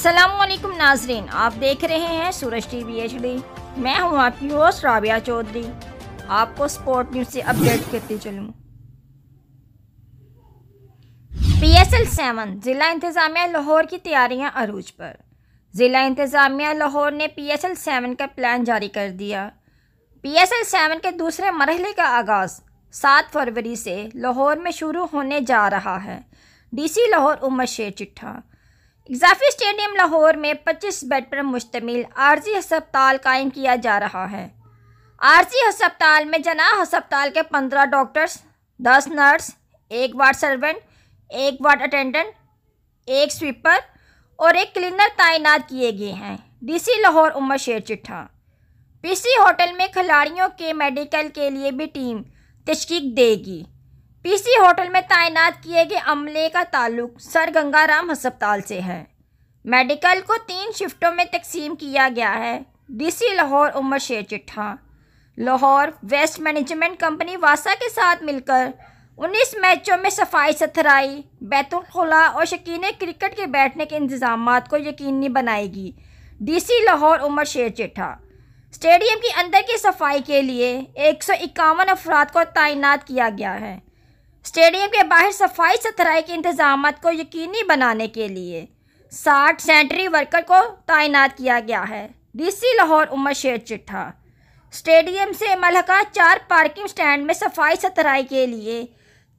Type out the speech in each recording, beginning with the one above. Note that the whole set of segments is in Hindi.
अस्सलामुअलैकुम नाजरीन, आप देख रहे हैं सूरज टीवी HD। मैं हूं आपकी होस्ट राबिया चौधरी। आपको स्पोर्ट न्यूज़ से अपडेट करते चलूं। PSL 7 ज़िला इंतज़ामिया लाहौर की तैयारियां अरूज पर। ज़िला इंतज़ामिया लाहौर ने PSL 7 का प्लान जारी कर दिया। PSL 7 के दूसरे मरहले का आगाज़ 7 फरवरी से लाहौर में शुरू होने जा रहा है। DC लाहौर उमर शेर चिट्ठा। इजाफी स्टेडियम लाहौर में 25 बेड पर मुश्तमिल आर्जी हस्पताल कायम किया जा रहा है। आर्जी हस्पताल में जना हस्पताल के 15 doctors, 10 nurse, 1 ward servant, 1 ward attendant, 1 sweeper और 1 क्लीनर तैनात किए गए हैं। DC लाहौर उमर शेर चिट्ठा। PC होटल में खिलाड़ियों के मेडिकल के लिए भी टीम तश्कील देगी। PC होटल में तैनात किए गए अमले का ताल्लुक सर गंगाराम हस्पताल से है। मेडिकल को 3 शिफ्टों में तकसीम किया गया है। DC लाहौर उमर शेर चिट्ठा। लाहौर वेस्ट मैनेजमेंट कंपनी वासा के साथ मिलकर 19 मैचों में सफाई सुथराई, बैतुल खुला और शौकीन क्रिकेट के बैठने के इंतजामात को यकीनी बनाएगी। DC लाहौर उमर शेर चिट्ठा। स्टेडियम के अंदर की सफाई के लिए 151 अफराद को तैनात किया गया है। स्टेडियम के बाहर सफाई सुथराई के इंतजामात को यकीनी बनाने के लिए 60 सैनिटरी वर्कर को तैनात किया गया है। DC लाहौर उमर शेर चिट्ठा। स्टेडियम से मलहका 4 पार्किंग स्टैंड में सफाई सुथराई के लिए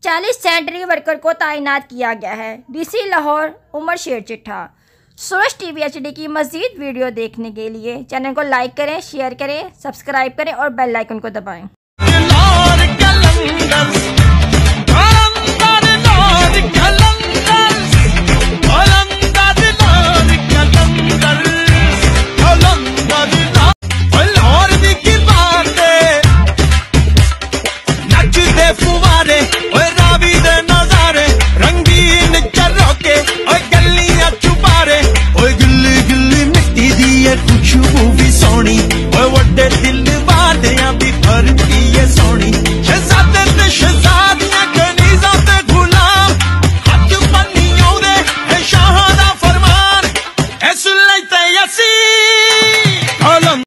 40 सैनिटरी वर्कर को तैनात किया गया है। DC लाहौर उमर शेर चिट्ठा। सूरज टीवी HD की मज़ीद वीडियो देखने के लिए चैनल को लाइक करें, शेयर करें, सब्सक्राइब करें और बेल आइकन को दबाएं।